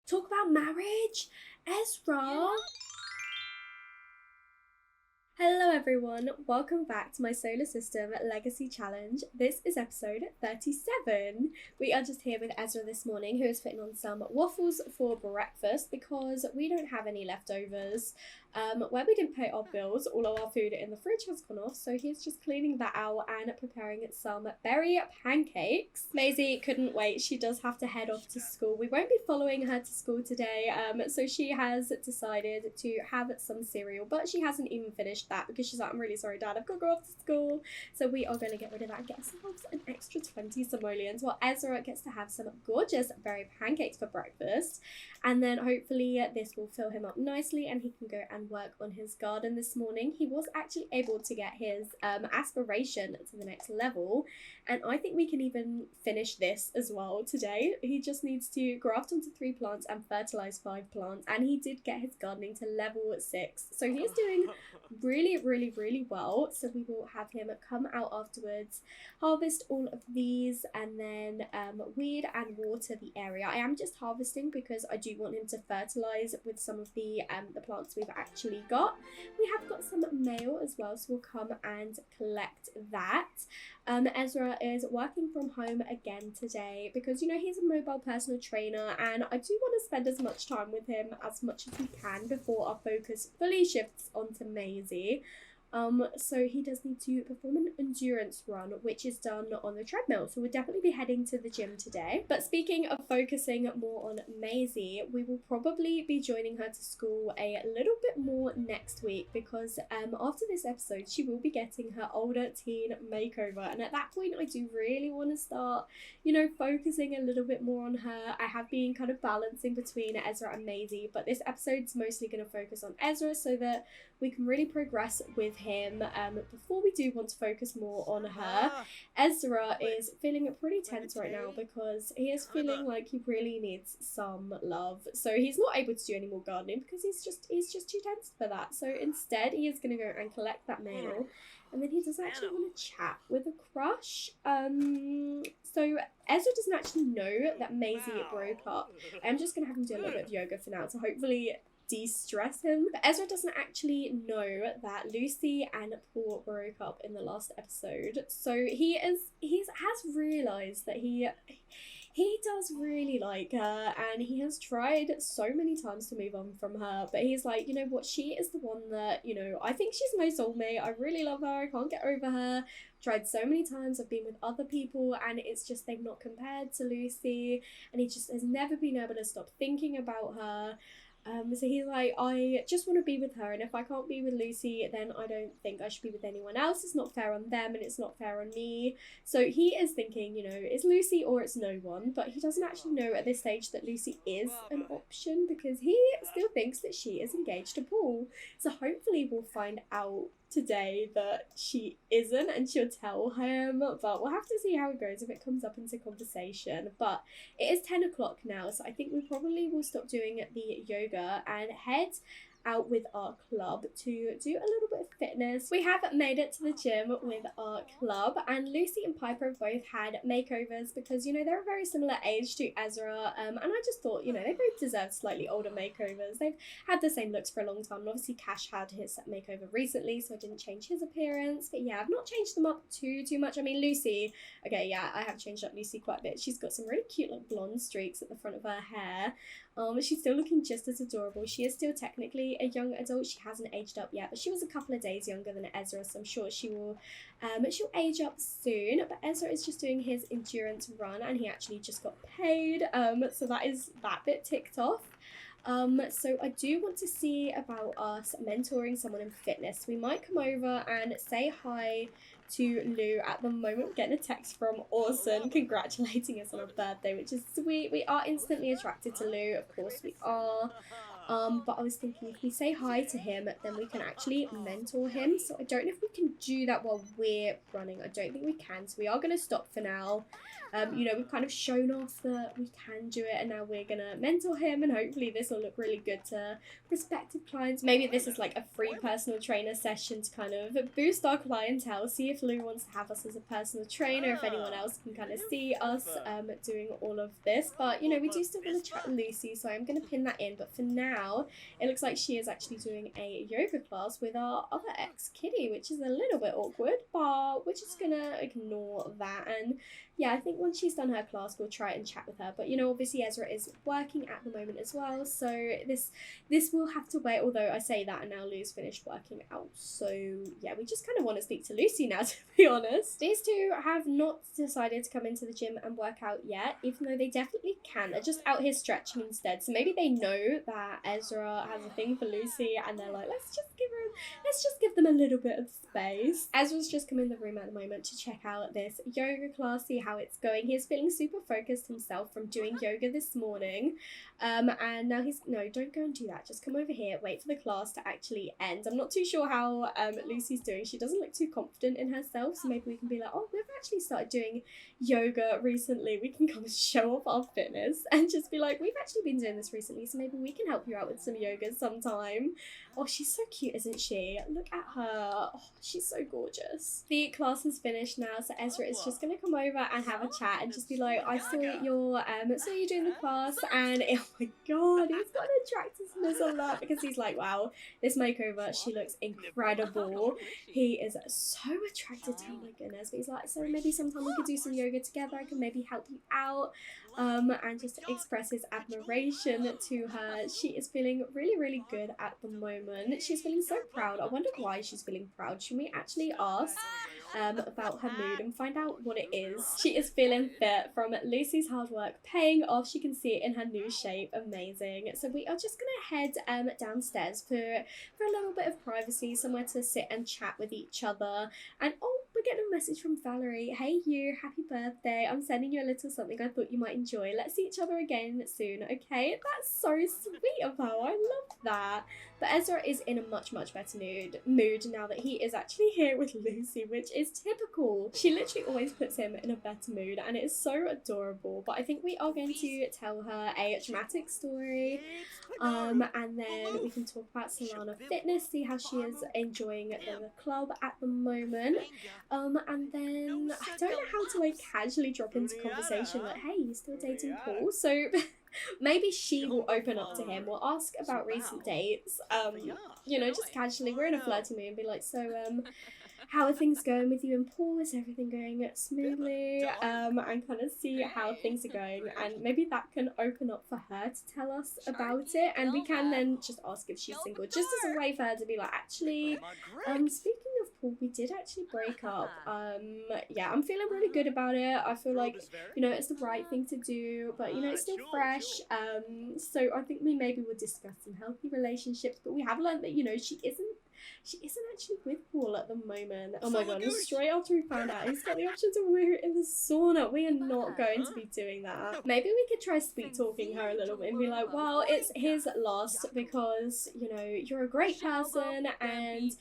talk about marriage. Ezra. Hello everyone, welcome back to my Solar System Legacy Challenge. This is episode 37. We are just here with Ezra this morning, who is putting on some waffles for breakfast because we don't have any leftovers. Where we didn't pay our bills, all of our food in the fridge has gone off, so he's just cleaning that out and preparing some berry pancakes. Maisie couldn't wait, she does have to head off to school. We won't be following her to school today, so she has decided to have some cereal, but she hasn't even finished that because she's like, I'm really sorry Dad, I've got to go off to school. So we are going to get rid of that and get ourselves an extra 20 simoleons while Ezra gets to have some gorgeous berry pancakes for breakfast. And then hopefully this will fill him up nicely and he can go and work on his garden this morning. He was actually able to get his aspiration to the next level, and I think we can even finish this as well today. He just needs to graft onto 3 plants and fertilize 5 plants, and he did get his gardening to level 6. So he is doing really well. So we will have him come out afterwards, harvest all of these, and then weed and water the area. I am just harvesting because I do want him to fertilize with some of the plants we've actually got. We have got some mail as well, so we'll come and collect that. Ezra is working from home again today because, you know, he's a mobile personal trainer and I do want to spend as much time with him as much as we can before our focus fully shifts onto Maisie. So he does need to perform an endurance run, which is done on the treadmill. So we'll definitely be heading to the gym today. But speaking of focusing more on Maisie, we will probably be joining her to school a little bit more next week because after this episode, she will be getting her older teen makeover. And at that point, I do really want to start, you know, focusing a little bit more on her. I have been kind of balancing between Ezra and Maisie, but this episode's mostly going to focus on Ezra so that we can really progress with him before we do want to focus more on her. Ezra is feeling pretty tense right now because he is feeling like he really needs some love. So he's not able to do any more gardening because he's just too tense for that. So instead he is going to go and collect that mail, and then he does actually want to chat with a crush. So Ezra doesn't actually know that Maisie broke up. I'm just going to have him do a little bit of yoga for now to hopefully de-stress him. But Ezra doesn't actually know that Lucy and Paul broke up in the last episode. So he has realised that he does really like her, and he has tried so many times to move on from her, but he's like, you know what, she is the one that, you know, I think she's my soulmate. I really love her. I can't get over her. Tried so many times. I've been with other people and it's just they've not compared to Lucy, and he just has never been able to stop thinking about her. So he's like, I just want to be with her, and if I can't be with Lucy, then I don't think I should be with anyone else. It's not fair on them and it's not fair on me. So he is thinking, you know, it's Lucy or it's no one, but he doesn't actually know at this stage that Lucy is an option because he still thinks that she is engaged to Paul. So hopefully we'll find out today that she isn't and she'll tell him, but we'll have to see how it goes if it comes up into conversation. But it is 10 o'clock now, so I think we probably will stop doing the yoga and head out with our club to do a little bit of fitness. We have made it to the gym with our club, and Lucy and Piper both had makeovers because, you know, they're a very similar age to Ezra, and I just thought, you know, they both deserve slightly older makeovers. They've had the same looks for a long time, and obviously Cash had his makeover recently, so I didn't change his appearance. But yeah, I've not changed them up too much. I mean, Lucy, okay, yeah, I have changed up Lucy quite a bit. She's got some really cute like blonde streaks at the front of her hair. She's still looking just as adorable. She is still technically a young adult. She hasn't aged up yet, but she was a couple of days younger than Ezra, so I'm sure she will she'll age up soon. But Ezra is just doing his endurance run, and he actually just got paid, so that is that bit ticked off. So I do want to see about us mentoring someone in fitness. We might come over and say hi to Lou. At the moment, we're getting a text from Orson congratulating us on our birthday, which is sweet. We are instantly attracted to Lou, of course we are. But I was thinking if we say hi to him, then we can actually mentor him. So I don't know if we can do that while we're running. I don't think we can. So we are going to stop for now. You know, we've kind of shown off that we can do it, and now we're going to mentor him, and hopefully this will look really good to prospective clients. Maybe this is like a free personal trainer session to kind of boost our clientele, see if Lou wants to have us as a personal trainer, if anyone else can kind of see us doing all of this. But, you know, we do still want to chat Lucy, so I'm going to pin that in. But for now, it looks like she is actually doing a yoga class with our other ex-kitty, which is a little bit awkward, but we're just going to ignore that. And yeah, I think once she's done her class, we'll try and chat with her. But, you know, obviously Ezra is working at the moment as well, so this will have to wait, although I say that and now Lou's finished working out. So, yeah, we just kind of want to speak to Lucy now, to be honest. These two have not decided to come into the gym and work out yet, even though they definitely can. They're just out here stretching instead. So maybe they know that Ezra has a thing for Lucy, and they're like, let's just give them a little bit of space. Ezra's just come in the room at the moment to check out this yoga class, see how it's going. He's feeling super focused himself from doing yoga this morning. And now no, don't go and do that. Just come over here, wait for the class to actually end. I'm not too sure how Lucy's doing. She doesn't look too confident in herself, so maybe we can be like, oh, we've actually started doing yoga recently. We can come and show off our fitness and just be like, we've actually been doing this recently, so maybe we can help you out with some yoga sometime. Oh, she's so cute, isn't she? Look at her. Oh, she's so gorgeous. The class is finished now, so Ezra is just gonna come over and have a chat and just be like, I saw you doing the class, and oh my god, he's got an attractiveness on that, because he's like, wow, this makeover, she looks incredible. He is so attracted to her, oh my goodness. But he's like, so maybe sometime we could do some yoga together. I can maybe help you out. And just express his admiration to her. She is feeling really, really good at the moment. She's feeling so proud. I wonder why she's feeling proud. Should we actually ask about her mood and find out what it is? She is feeling fit from Lucy's hard work paying off. She can see it in her new shape. Amazing. So we are just gonna head downstairs for a little bit of privacy, somewhere to sit and chat with each other. And oh, we're getting a message from Valerie. Hey you, happy birthday. I'm sending you a little something I thought you might enjoy. Let's see each other again soon, okay? That's so sweet of her. I love that. But Ezra is in a much, much better mood now that he is actually here with Lucy, which is typical. She literally always puts him in a better mood, and it is so adorable. But I think we are going to tell her a dramatic story, and then we can talk about Solana Fitness, see how she is enjoying the club at the moment. And then I don't know how to like casually drop into conversation like, hey, you still dating Paul? So maybe she will open up to him. We'll ask about recent dates. You know, just casually. We're in a flirty mood and be like, so how are things going with you and Paul? Is everything going smoothly? And kind of see how things are going, and maybe that can open up for her to tell us about it, and we can then just ask if she's single, just as a way for her to be like, actually, speaking of Paul, we did actually break up. Yeah, I'm feeling really good about it. I feel like, you know, it's the right thing to do, but you know, it's still fresh. So I think we maybe will discuss some healthy relationships, but we have learned that, you know, she isn't actually with Paul at the moment. Oh my god, and straight after we found out he's got the option to wear it in the sauna, we are not going to be doing that. Maybe we could try sweet talking her a little bit and be like, well, it's his loss because, you know, you're a great person, and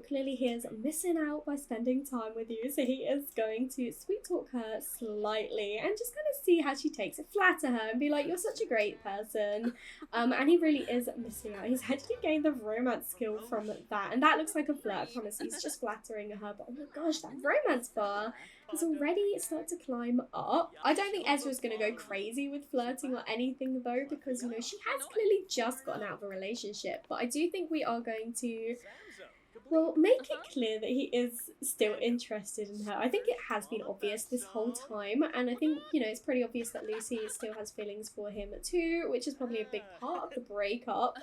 clearly he is missing out by spending time with you, so he is going to sweet talk her slightly and just kind of see how she takes it, flatter her and be like, you're such a great person, and he really is missing out. He's actually gained the romance skill from that, and that looks like a flirt. I promise. He's just flattering her, but oh my gosh, that romance bar has already started to climb up. I don't think Ezra's gonna go crazy with flirting or anything though, because, you know, she has clearly just gotten out of a relationship, but I do think we are going to, well, make it clear that he is still interested in her. I think it has been obvious this whole time, and I think, you know, it's pretty obvious that Lucy still has feelings for him too, which is probably a big part of the breakup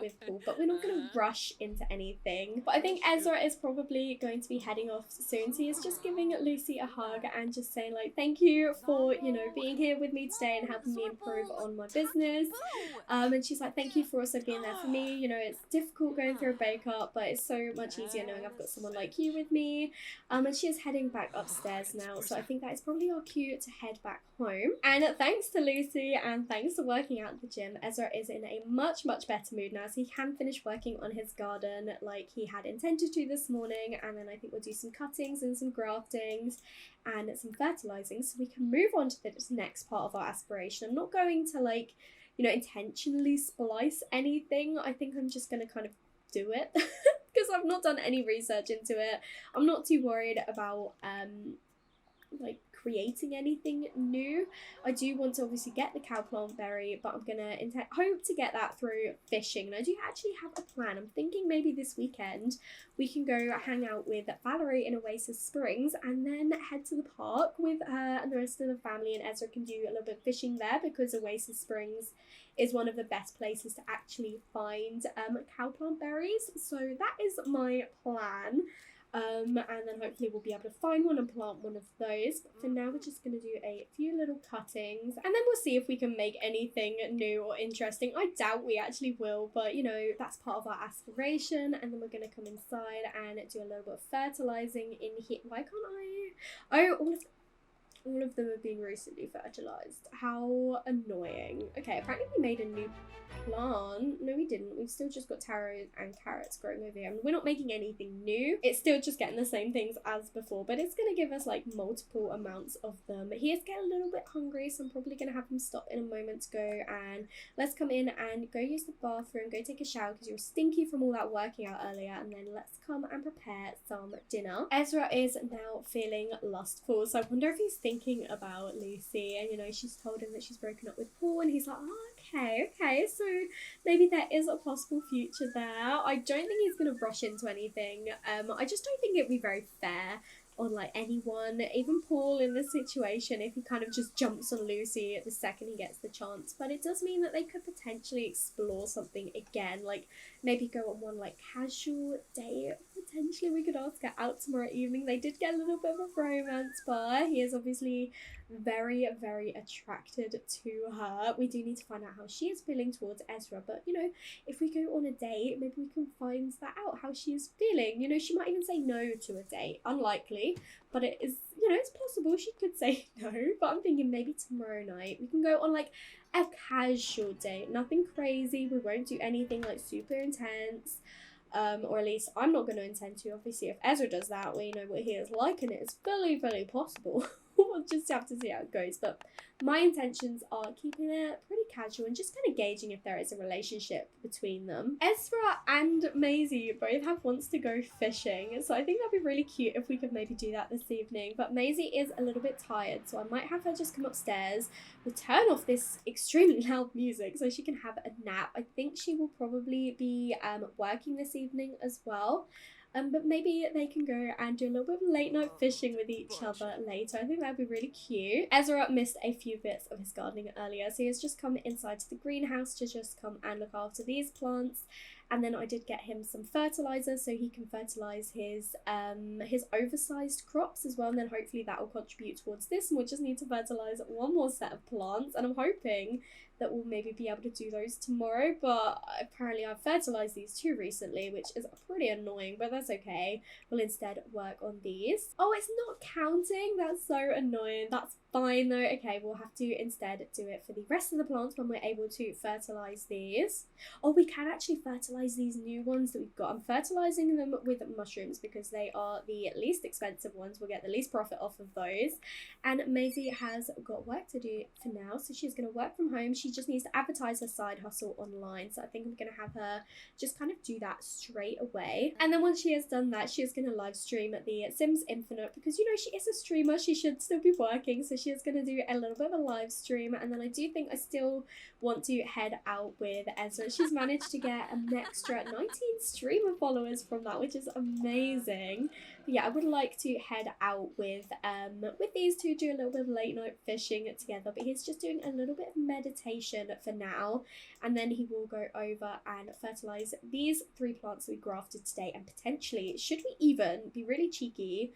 with Paul, but we're not going to rush into anything. But I think Ezra is probably going to be heading off soon, so he's just giving Lucy a hug and just saying like, thank you for, you know, being here with me today and helping me improve on my business. And she's like, thank you for also being there for me. You know, it's difficult going through a breakup, but it's so much much easier knowing I've got someone like you with me. And she is heading back upstairs now, so I think that is probably our cue to head back home. And thanks to Lucy and thanks to working out at the gym, Ezra is in a much better mood now, so he can finish working on his garden like he had intended to this morning, and then I think we'll do some cuttings and some graftings and some fertilizing so we can move on to this next part of our aspiration. I'm not going to intentionally splice anything. I think I'm just going to kind of do it because I've not done any research into it. I'm not too worried about creating anything new. I do want to obviously get the cowplant berry, but I'm gonna hope to get that through fishing, and I do actually have a plan. I'm thinking maybe this weekend we can go hang out with Valerie in Oasis Springs and then head to the park with her and the rest of the family, and Ezra can do a little bit of fishing there because Oasis Springs is one of the best places to actually find cowplant berries. So that is my plan. And then hopefully we'll be able to find one and plant one of those. But for now, we're just going to do a few little cuttings. And then we'll see if we can make anything new or interesting. I doubt we actually will, but that's part of our aspiration. And then we're going to come inside and do a little bit of fertilizing in here. Why can't I? Oh, all of them are being recently fertilized. How annoying. Okay, apparently we made a new plant. No, we didn't. We've still just got taro and carrots growing over here. And we're not making anything new. It's still just getting the same things as before, but it's going to give us multiple amounts of them. He is getting a little bit hungry, so I'm probably going to have him stop in a moment to go and let's come in and go use the bathroom, go take a shower because you're stinky from all that working out earlier, and then let's come and prepare some dinner. Ezra is now feeling lustful, so I wonder if he's thinking about Lucy, and she's told him that she's broken up with Paul, and he's like, oh, okay, so maybe there is a possible future there. I don't think he's gonna rush into anything. I just don't think it'd be very fair on anyone, even Paul in this situation, if he kind of just jumps on Lucy at the second he gets the chance. But it does mean that they could potentially explore something again, maybe go on one casual date. Potentially we could ask her out tomorrow evening. They did get a little bit of a romance, but he is obviously very attracted to her. We do need to find out how she is feeling towards Ezra, but if we go on a date, maybe we can find that out, how she is feeling. She might even say no to a date. Unlikely, but it is, it's possible she could say no. But I'm thinking maybe tomorrow night we can go on a casual date, nothing crazy. We won't do anything super intense. Or at least I'm not going to intend to. Obviously, if Ezra does that, we know what he is like, and it is fully possible. We'll just have to see how it goes. But my intentions are keeping it pretty casual and just kind of gauging if there is a relationship between them. Ezra and Maisie both have wants to go fishing, so I think that'd be really cute if we could maybe do that this evening. But Maisie is a little bit tired, so I might have her just come upstairs. We'll turn off this extremely loud music so she can have a nap. I think she will probably be working this evening as well. But maybe they can go and do a little bit of late night fishing with each other later. I think that'd be really cute. Ezra missed a few bits of his gardening earlier, so he has just come inside to the greenhouse to just come and look after these plants. And then I did get him some fertilizer so he can fertilize his oversized crops as well, and then hopefully that will contribute towards this, and we'll just need to fertilize one more set of plants, and I'm hoping that we'll maybe be able to do those tomorrow. But apparently I've fertilized these two recently, which is pretty annoying, but that's okay. We'll instead work on these. Oh, it's not counting. That's so annoying. That's fine though. Okay, we'll have to instead do it for the rest of the plants when we're able to fertilize these. Oh, we can actually fertilize these new ones that we've got. I'm fertilizing them with mushrooms because they are the least expensive ones. We'll get the least profit off of those. And Maisie has got work to do for now, so she's going to work from home. She just needs to advertise her side hustle online, so I think I'm going to have her just kind of do that straight away. And then once she has done that, she is going to live stream at the Sims Infinite because she is a streamer. She should still be working, so she is going to do a little bit of a live stream. And then I do think I still want to head out with Ezra. She's managed to get an extra 19 streamer followers from that, which is amazing. But yeah, I would like to head out with these two, do a little bit of late night fishing together, but he's just doing a little bit of meditation for now, and then he will go over and fertilize these 3 plants we grafted today, and potentially, should we even be really cheeky,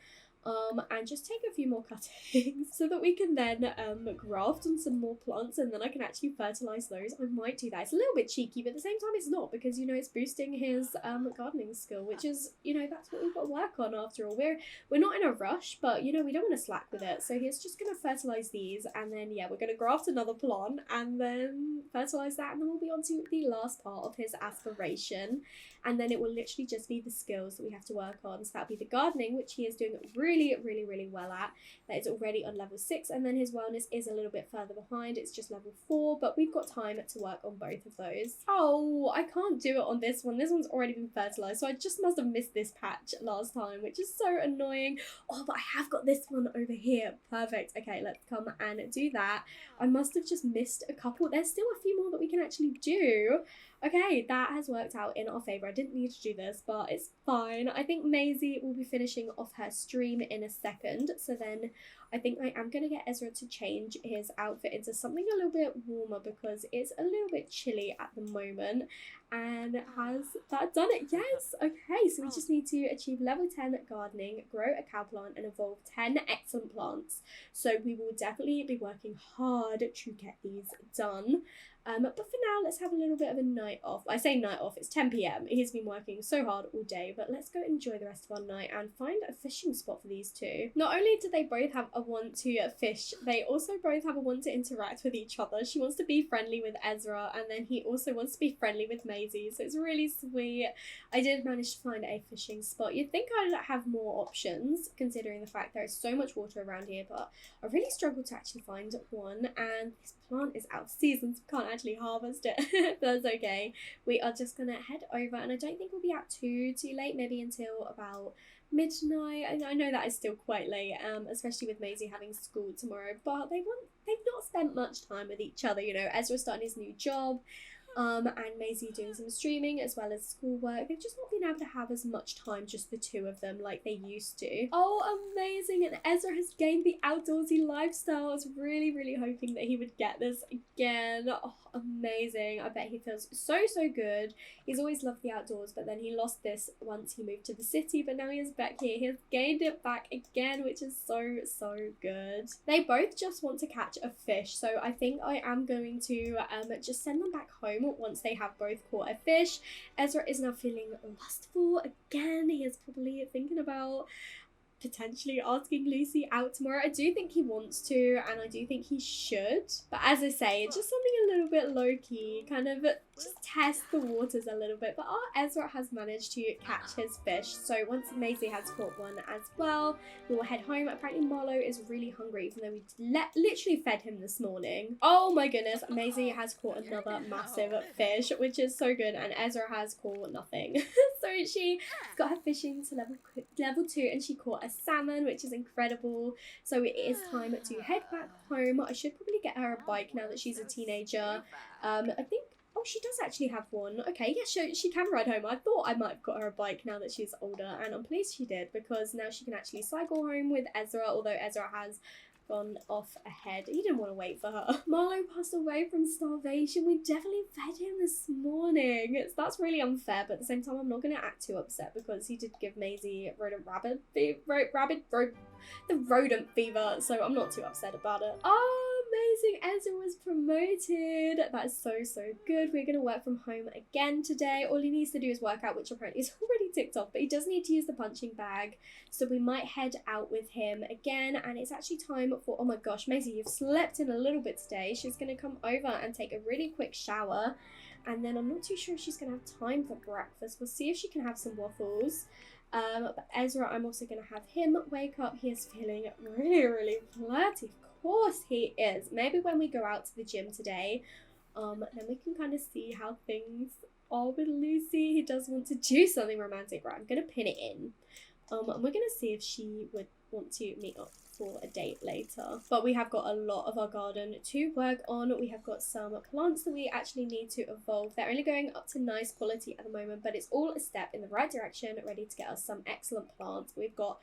and just take a few more cuttings so that we can then graft on some more plants, and then I can actually fertilize those. I might do that. It's a little bit cheeky, but at the same time it's not, because, you know, it's boosting his gardening skill, which is, you know, that's what we've got to work on after all. We're not in a rush, but, you know, we don't want to slack with it. So he's just going to fertilize these, and then, yeah, we're going to graft another plant and then fertilize that, and then we'll be on to the last part of his aspiration. And then it will literally just be the skills that we have to work on. So that'll be the gardening, which he is doing really well at. That is already on level 6. And then his wellness is a little bit further behind. It's just level 4, but we've got time to work on both of those. Oh, I can't do it on this one. This one's already been fertilized. So I just must have missed this patch last time, which is so annoying. Oh, but I have got this one over here. Perfect. Okay, let's come and do that. I must have just missed a couple. There's still a few more that we can actually do. Okay, that has worked out in our favour. I didn't need to do this, but it's fine. I think Maisie will be finishing off her stream in a second. So then I think I am going to get Ezra to change his outfit into something a little bit warmer, because it's a little bit chilly at the moment. And has that done it? Yes! Okay, so we just need to achieve level 10 gardening, grow a cow plant, and evolve 10 excellent plants. So we will definitely be working hard to get these done. But for now, let's have a little bit of a night off. I say night off, it's 10 p.m. He's been working so hard all day, but let's go enjoy the rest of our night and find a fishing spot for these two. Not only do they both have a want to fish, they also both have a want to interact with each other. She wants to be friendly with Ezra, and then he also wants to be friendly with Maisie, so it's really sweet. I did manage to find a fishing spot. You'd think I'd have more options, considering the fact there is so much water around here, but I really struggled to actually find one, and this plant is out of season, so we can't actually harvest it. That's okay. We are just gonna head over, and I don't think we'll be out too late, maybe until about midnight. I know that is still quite late, especially with Maisie having school tomorrow, but they've not spent much time with each other, you know. Ezra starting his new job, and Maisie doing some streaming as well as schoolwork. They've just not been able to have as much time, just the two of them, like they used to. Oh, amazing. And Ezra has gained the outdoorsy lifestyle. I was really hoping that he would get this again. Oh, amazing. I bet he feels so good. He's always loved the outdoors, but then he lost this once he moved to the city, but now he is back here. He has gained it back again, which is so good. They both just want to catch a fish, so I think I am going to just send them back home once they have both caught a fish. Ezra is now feeling lustful again. He is probably thinking about potentially asking Lucy out tomorrow. I do think he wants to, and I do think he should, but as I say, it's just something a little bit low-key, kind of just test the waters a little bit. But our Ezra has managed to catch his fish, so once Maisie has caught one as well, we will head home. Apparently Marlo is really hungry, even though we literally fed him this morning. Oh my goodness, Maisie has caught another massive fish, which is so good, and Ezra has caught nothing. So she got her fishing to level 2, and she caught a salmon, which is incredible. So it is time to head back home. I should probably get her a bike now that she's a teenager. I think, oh, she does actually have one. Okay, yeah, she can ride home. I thought I might have got her a bike now that she's older, and I'm pleased she did, because now she can actually cycle home with Ezra, although Ezra has gone off ahead. He didn't want to wait for her. Marlo passed away from starvation. We definitely fed him this morning. That's really unfair, but at the same time, I'm not going to act too upset, because he did give Maisie the rodent fever, so I'm not too upset about it. Oh, amazing. Ezra was promoted. That is so good. We're going to work from home again today. All he needs to do is work out, which apparently is already ticked off, but he does need to use the punching bag, so we might head out with him again. And it's actually time for, oh my gosh, Maisie, you've slept in a little bit today. She's going to come over and take a really quick shower, and then I'm not too sure if she's going to have time for breakfast. We'll see if she can have some waffles. But Ezra, I'm also going to have him wake up. He is feeling really flirty. Of course he is. Maybe when we go out to the gym today, then we can kind of see how things are with Lucy. He does want to do something romantic. Right, I'm going to pin it in. And we're going to see if she would want to meet up for a date later. But we have got a lot of our garden to work on. We have got some plants that we actually need to evolve. They're only going up to nice quality at the moment, but it's all a step in the right direction, ready to get us some excellent plants. We've got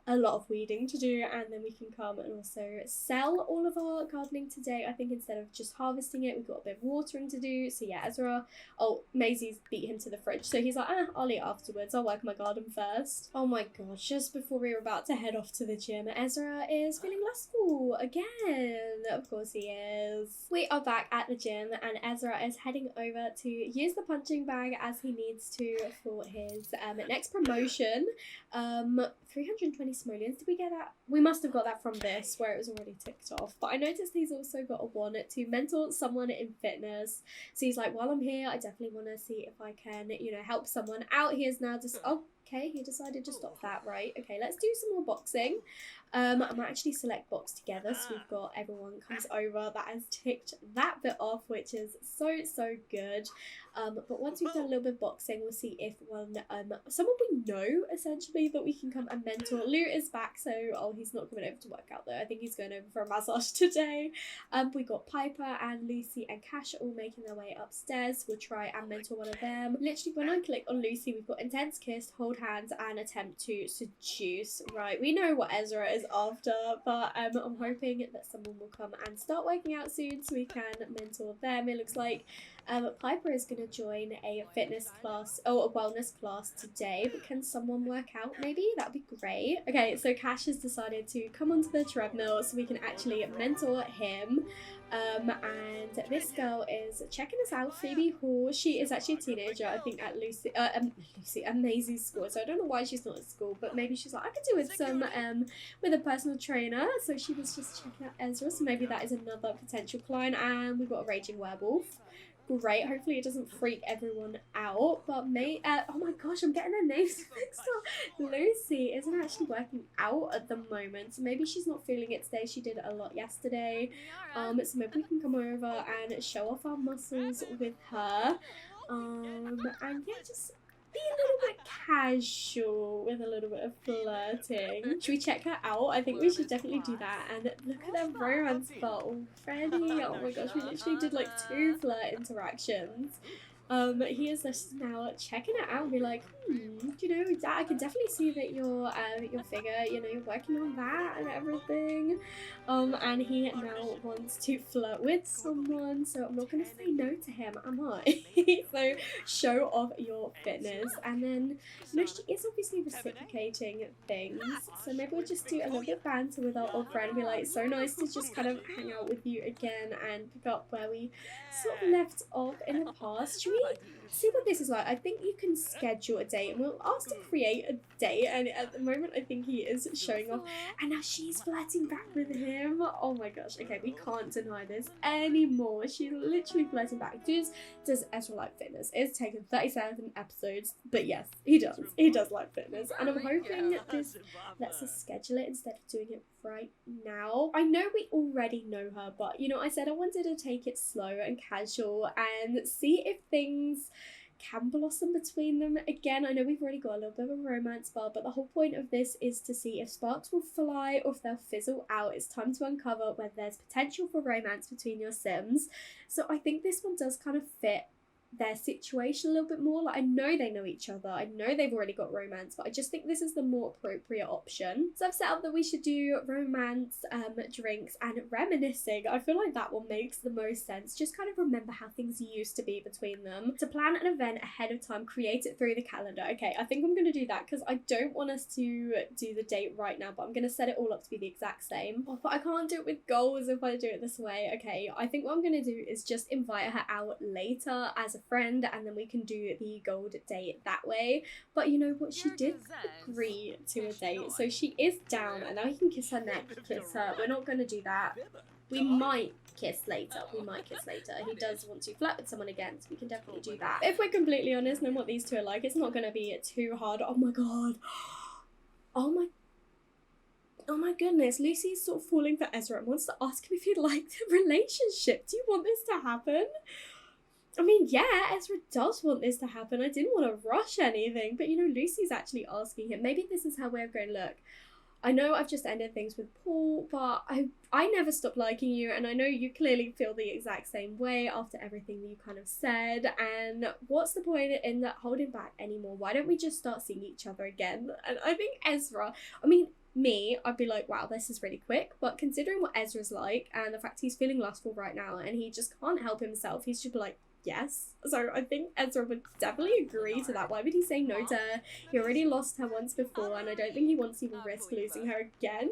a lot of weeding to do, and then we can come and also sell all of our gardening today. I think instead of just harvesting it, we've got a bit of watering to do. So yeah, Ezra, Maisie's beat him to the fridge, so he's like, I'll eat afterwards, I'll work my garden first. Oh my gosh, just before we were about to head off to the gym, Ezra is feeling lustful again. Of course he is. We are back at the gym, and Ezra is heading over to use the punching bag as he needs to for his next promotion. 320 simoleons. Did we get that? We must have got that from this, where it was already ticked off. But I noticed he's also got a one to mentor someone in fitness. So he's like, while I'm here, I definitely want to see if I can, help someone out. He is now just, okay, he decided to stop that, right? Okay, let's do some more boxing. I might actually select box together, so we've got everyone comes over. That has ticked that bit off, which is so good. But once we've done a little bit of boxing, we'll see if someone we know essentially that we can come and mentor. Lou is back, so he's not coming over to work out though. I think he's going over for a massage today. We got Piper and Lucy and Cash all making their way upstairs. We'll try and mentor one of them. Literally, when I click on Lucy, we've got intense kiss, hold hands, and attempt to seduce. Right, we know what Ezra is after, but I'm hoping that someone will come and start working out soon so we can mentor them. It looks like Piper is going to join a fitness class, a wellness class today, but can someone work out maybe? That'd be great. Okay, so Cash has decided to come onto the treadmill so we can actually mentor him. And this girl is checking us out, Phoebe Hall. She is actually a teenager, I think, at Maisie's school. So I don't know why she's not at school, but maybe she's like, I could do with some with a personal trainer. So she was just checking out Ezra. So maybe that is another potential client. And we've got a raging werewolf. Great. Hopefully it doesn't freak everyone out. But oh my gosh, I'm getting their names mixed up. Lucy isn't actually working out at the moment, so maybe she's not feeling it today. She did a lot yesterday. So maybe we can come over and show off our muscles with her. And yeah, just be a little bit casual with a little bit of flirting. Should we check her out? I think we should definitely do that. And look at that romance part already. Oh my gosh, we literally did like 2 flirt interactions. He is just now checking it out and be like, I can definitely see that your figure, you're working on that and everything. And he now wants to flirt with someone, so I'm not gonna say no to him, am I? So show off your fitness, and then she is obviously reciprocating things. So maybe we'll just do a little bit of banter with our old friend and be like, so nice to just kind of hang out with you again and pick up where we sort of left off in the past. Should we see what this is like? I think you can schedule a date, and we'll ask to create a date, and at the moment I think he is showing off, and now she's flirting back with him. Oh my gosh, okay, we can't deny this anymore. She's literally flirting back. Does Ezra like fitness? It's taken 37 episodes, but yes, he does like fitness, and I'm hoping that this lets us schedule it instead of doing it right now. I know we already know her, but I said I wanted to take it slow and casual and see if things can blossom between them again. I know we've already got a little bit of a romance bar, but the whole point of this is to see if sparks will fly or if they'll fizzle out. It's time to uncover whether there's potential for romance between your Sims. So I think this one does kind of fit their situation a little bit more. Like, I know they know each other, I know they've already got romance, but I just think this is the more appropriate option. So I've set up that we should do romance, drinks, and reminiscing. I feel like that one makes the most sense. Just kind of remember how things used to be between them. To plan an event ahead of time, create it through the calendar. Okay, I think I'm going to do that because I don't want us to do the date right now, but I'm going to set it all up to be the exact same. Oh, but I can't do it with goals if I do it this way. Okay, I think what I'm going to do is just invite her out later as a friend, and then we can do the gold date that way. But you know what, she did agree to a date, so she is down, and now he can kiss her neck, kiss her. We're not going to do that. We might kiss later. He does want to flirt with someone again, so we can definitely do that. If we're completely honest, knowing what these two are like, it's not going to be too hard. Oh my god. Oh my goodness, Lucy's sort of falling for Ezra and wants to ask him if he'd like a relationship. Do you want this to happen? I mean, yeah, Ezra does want this to happen. I didn't want to rush anything, but Lucy's actually asking him. Maybe this is her way of going, look, I know I've just ended things with Paul, but I never stopped liking you, and I know you clearly feel the exact same way after everything that you kind of said, and what's the point in holding back anymore? Why don't we just start seeing each other again? And I think Ezra, me, I'd be like, wow, this is really quick. But considering what Ezra's like and the fact he's feeling lustful right now and he just can't help himself, he's just be like, yes. So I think Ezra would definitely agree to that. Why would he say no to her? He already lost her once before, and I don't think he wants to even risk losing her again.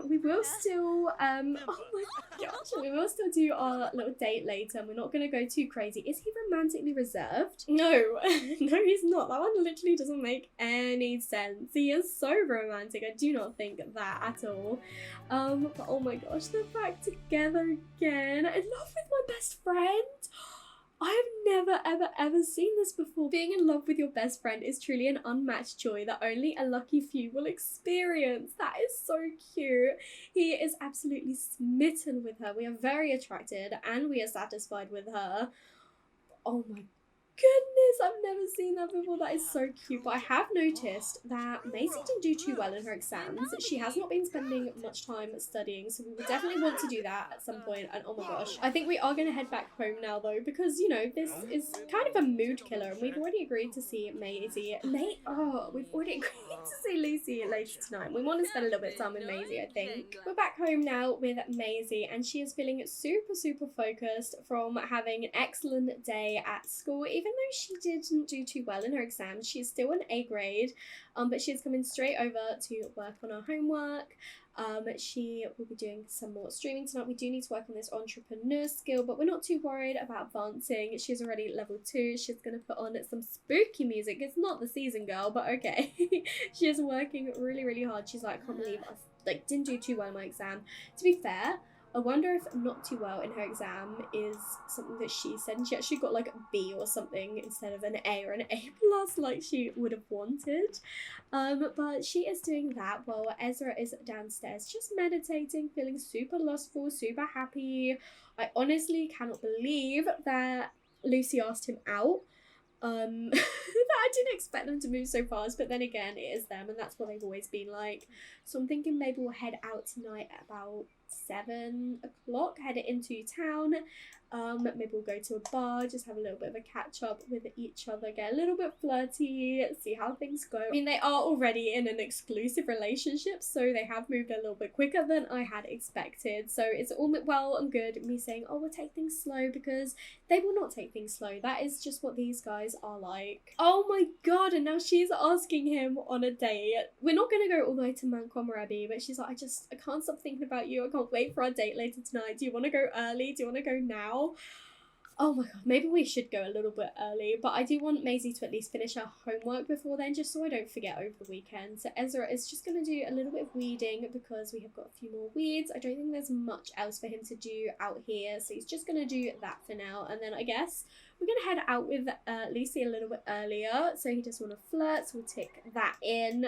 We will still, oh my gosh, we will still do our little date later, and we're not going to go too crazy. Is he romantically reserved? No, no, he's not. That one literally doesn't make any sense. He is so romantic. I do not think that at all. But oh my gosh, they're back together again. In love with my best friend. I have never ever seen this before. Being in love with your best friend is truly an unmatched joy that only a lucky few will experience. That is so cute. He is absolutely smitten with her. We are very attracted and we are satisfied with her. Oh my goodness, I've never seen that before. That is so cute. But I have noticed that Maisie didn't do too well in her exams. She has not been spending much time studying, so we would definitely want to do that at some point. And oh my gosh, I think we are going to head back home now though, because you know, this is kind of a mood killer, and we've already agreed to see Maisie. We've already agreed to see Lucy later tonight. We want to spend a little bit of time with Maisie, I think. We're back home now with Maisie, and she is feeling super focused from having an excellent day at school. Even though she didn't do too well in her exams, she's still an A grade, but she's coming straight over to work on her homework. She will be doing some more streaming tonight. We do need to work on this entrepreneur skill, but we're not too worried about advancing. She's already level 2. She's going to put on some spooky music. It's not the season, girl, but okay. She is working really hard. She's like, I can't believe I didn't do too well in my exam. To be fair, I wonder if not too well in her exam is something that she said, and she actually got like a B or something instead of an A or an A plus like she would have wanted. But she is doing that while Ezra is downstairs just meditating, feeling super lustful, super happy. I honestly cannot believe that Lucy asked him out. That I didn't expect them to move so fast, but then again, it is them and that's what they've always been like. So I'm thinking maybe we'll head out tonight at about 7 o'clock, head it into town. Maybe we'll go to a bar, just have a little bit of a catch up with each other, get a little bit flirty, see how things go. I mean, they are already in an exclusive relationship, so they have moved a little bit quicker than I had expected. So it's all well and good me saying, oh, we'll take things slow, because they will not take things slow. That is just what these guys are like. Oh my god, and now she's asking him on a date. We're not going to go all the way to Mancomarebi, but she's like, I can't stop thinking about you. I can't wait for our date later tonight. Do you want to go early? Do you want to go now? Oh my god, maybe we should go a little bit early, but I do want Maisie to at least finish her homework before then, just so I don't forget over the weekend. So Ezra is just going to do a little bit of weeding because we have got a few more weeds. I don't think there's much else for him to do out here, so he's just going to do that for now. And then I guess we're going to head out with Lucy a little bit earlier, so he just want to flirt, so we'll tick that in.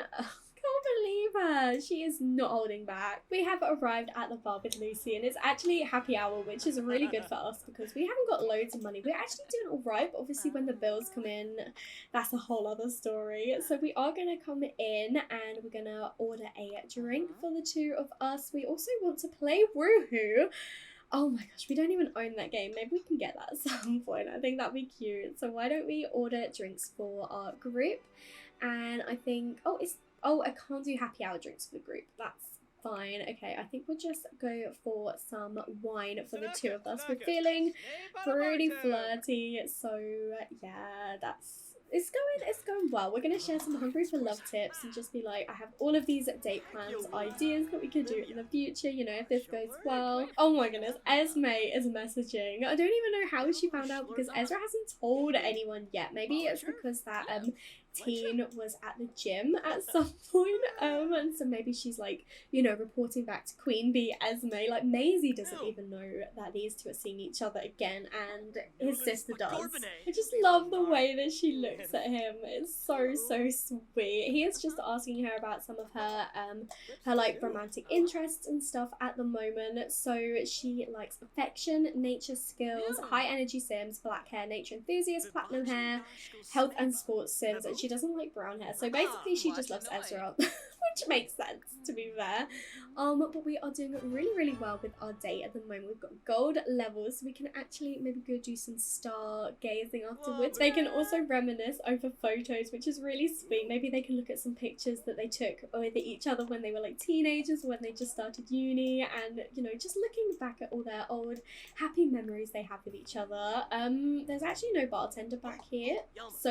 Can't believe her. She is not holding back. We have arrived at the bar with Lucy, and it's actually happy hour, which is really good for us because we haven't got loads of money. We're actually doing all right, but obviously when the bills come in, that's a whole other story. So we are going to come in and we're going to order a drink for the two of us. We also want to play Woohoo. Oh my gosh, we don't even own that game. Maybe we can get that at some point. I think that'd be cute. So why don't we order drinks for our group? And I think, I can't do happy hour drinks for the group. That's fine. Okay, I think we'll just go for some wine for the two of us. We're feeling pretty flirty, so yeah, it's going well. We're going to share some Hungry for Love tips and just be like, I have all of these date plans, ideas that we could do in the future, you know, if this goes well. Oh my goodness, Esme is messaging. I don't even know how she found out because Ezra hasn't told anyone yet. Maybe it's because that teen was at the gym at some point, and so maybe she's like, you know, reporting back to Queen Bee Esme. Like Maisie doesn't even know that these two are seeing each other again, and his sister does. I just love the way that she looks at him. It's so sweet. He is just asking her about some of her like romantic interests and stuff at the moment. So she likes affection, nature skills, high energy sims, black hair, nature enthusiast, platinum hair, health and sports sims, and she doesn't like brown hair. So basically she just loves Ezra. which makes sense, to be fair. But we are doing really, really well with our date at the moment. We've got gold levels, so we can actually maybe go do some stargazing afterwards. They can also reminisce over photos, which is really sweet. Maybe they can look at some pictures that they took with each other when they were like teenagers, when they just started uni, and you know, just looking back at all their old happy memories they have with each other. There's actually no bartender back here, so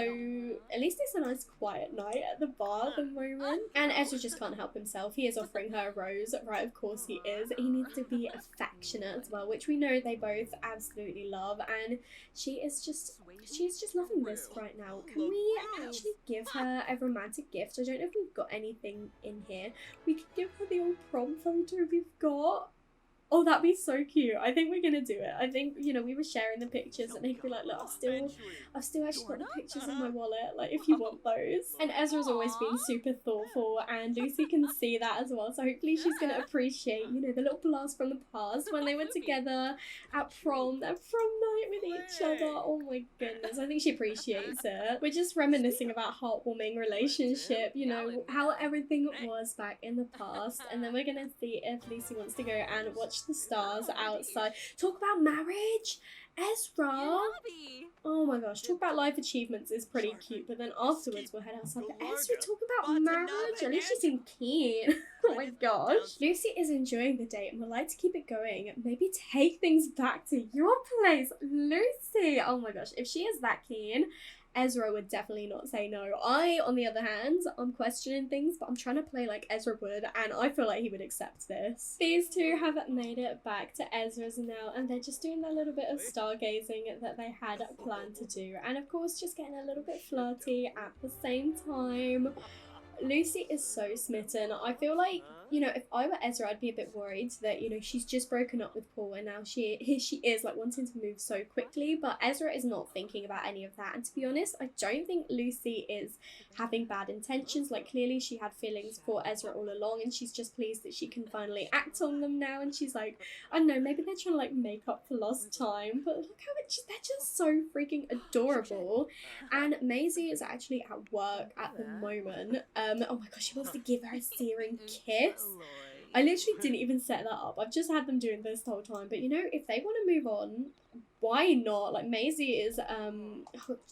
at least it's a nice quiet night at the bar at the moment. And Ezra just can't help himself. He is offering her a rose, right? Of course he is. He needs to be affectionate as well, which we know they both absolutely love, and she's just loving this right now. Can we actually give her a romantic gift? I don't know if we've got anything in here. We could give her the old prom photo we've got. Oh, that'd be so cute. I think we're gonna do it. I think, you know, we were sharing the pictures and they'd be like, look, I've still actually got the pictures in my wallet, like if you want those. And Ezra's always been super thoughtful, and Lucy can see that as well. So hopefully she's gonna appreciate, you know, the little blast from the past when they were together at prom, their prom night with each other. Oh my goodness, I think she appreciates it. We're just reminiscing about heartwarming relationship, you know, how everything was back in the past. And then we're gonna see if Lucy wants to go and watch the stars outside. Talk about marriage, Ezra. Oh my gosh, talk about life achievements is pretty cute, but then afterwards we'll head outside. But Ezra, talk about marriage. At least she seemed keen. Oh my gosh. Lucy is enjoying the date and would like to keep it going. Maybe take things back to your place, Lucy. Oh my gosh, if she is that keen, Ezra would definitely not say no. I, on the other hand, I'm questioning things, but I'm trying to play like Ezra would, and I feel like he would accept this. These two have made it back to Ezra's now, and they're just doing their little bit of stargazing that they had planned to do, and of course just getting a little bit flirty at the same time. Lucy is so smitten. I feel like, you know, if I were Ezra, I'd be a bit worried that, you know, she's just broken up with Paul and now she is like wanting to move so quickly, but Ezra is not thinking about any of that. And to be honest, I don't think Lucy is having bad intentions. Like, clearly she had feelings for Ezra all along, and she's just pleased that she can finally act on them now. And she's like, I don't know, maybe they're trying to like make up for lost time, but look how they're just so freaking adorable. And Maisie is actually at work at the moment. Oh my gosh, she wants to give her a searing kiss. I literally didn't even set that up. I've just had them doing this the whole time. But you know, if they want to move on, why not? Like, Maisie is,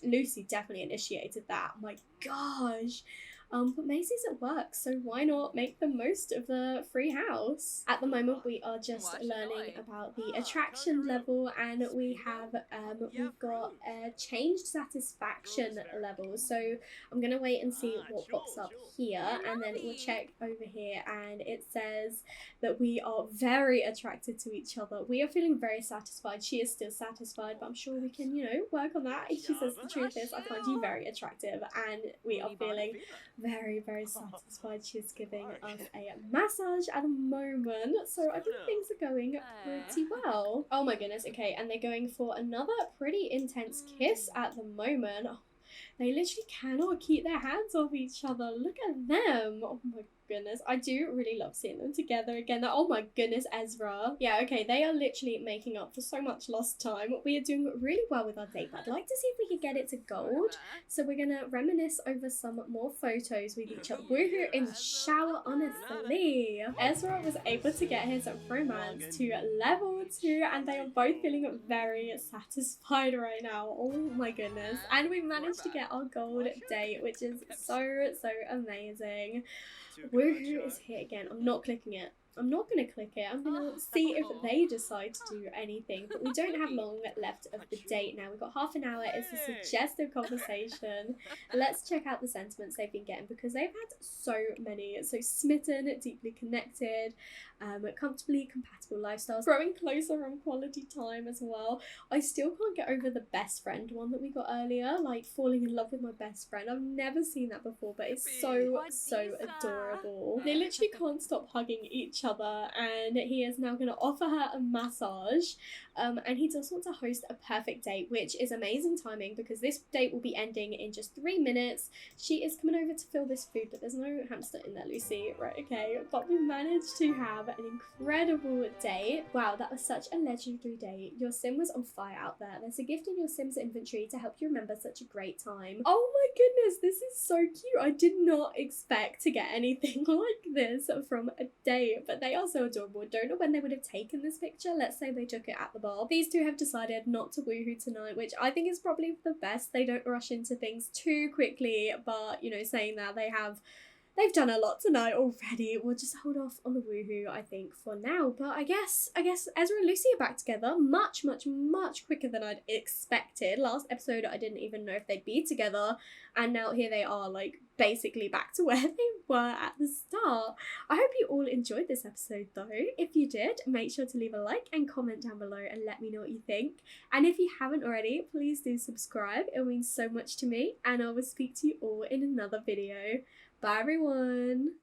Lucy definitely initiated that. Oh my gosh. But Maisie's at work, so why not make the most of the free house? At the moment, we are just learning about the attraction level, and we have, we've got a changed satisfaction level. So I'm gonna wait and see what pops up here, and then we'll check over here, and it says that we are very attracted to each other. We are feeling very satisfied. She is still satisfied, but I'm sure we can, you know, work on that. She says the truth is, I find you very attractive, and we are feeling very, very satisfied. She's giving us a massage at the moment, so I think things are going pretty well. Oh my goodness, okay, and they're going for another pretty intense kiss at the moment. Oh, they literally cannot keep their hands off each other. Look at them. Oh my goodness, I do really love seeing them together again. Oh my goodness, Ezra. Yeah, okay, they are literally making up for so much lost time. We are doing really well with our date, but I'd like to see if we could get it to gold. So we're gonna reminisce over some more photos with each other. Woohoo, in the shower, honestly. Ezra was able to get his romance to level 2, and they are both feeling very satisfied right now. Oh my goodness. And we managed to get our gold date, which is so amazing. Woohoo is here again. I'm not clicking it. I'm not going to click it. I'm going to see if they decide to do anything. But we don't have long left of the date now. We've got half an hour. It's a suggestive conversation. Let's check out the sentiments they've been getting, because they've had so many. So smitten, deeply connected, comfortably compatible lifestyles, growing closer on quality time as well. I still can't get over the best friend one that we got earlier, like falling in love with my best friend. I've never seen that before, but it's so adorable. They literally can't stop hugging each other, and he is now going to offer her a massage, and he does want to host a perfect date, which is amazing timing because this date will be ending in just 3 minutes. She is coming over to fill this food, but there's no hamster in there, Lucy. Right, okay, but we managed to have an incredible day. Wow, that was such a legendary day. Your sim was on fire out there. There's a gift in your sim's inventory to help you remember such a great time. Oh goodness, this is so cute. I did not expect to get anything like this from a date, but they are so adorable. Don't know when they would have taken this picture. Let's say they took it at the bar. These two have decided not to woohoo tonight, which I think is probably the best. They don't rush into things too quickly, but you know, saying that they've done a lot tonight already. We'll just hold off on the woohoo, I think, for now. But I guess Ezra and Lucy are back together much quicker than I'd expected. Last episode, I didn't even know if they'd be together. And now here they are, like, basically back to where they were at the start. I hope you all enjoyed this episode, though. If you did, make sure to leave a like and comment down below and let me know what you think. And if you haven't already, please do subscribe. It means so much to me. And I will speak to you all in another video. Bye everyone!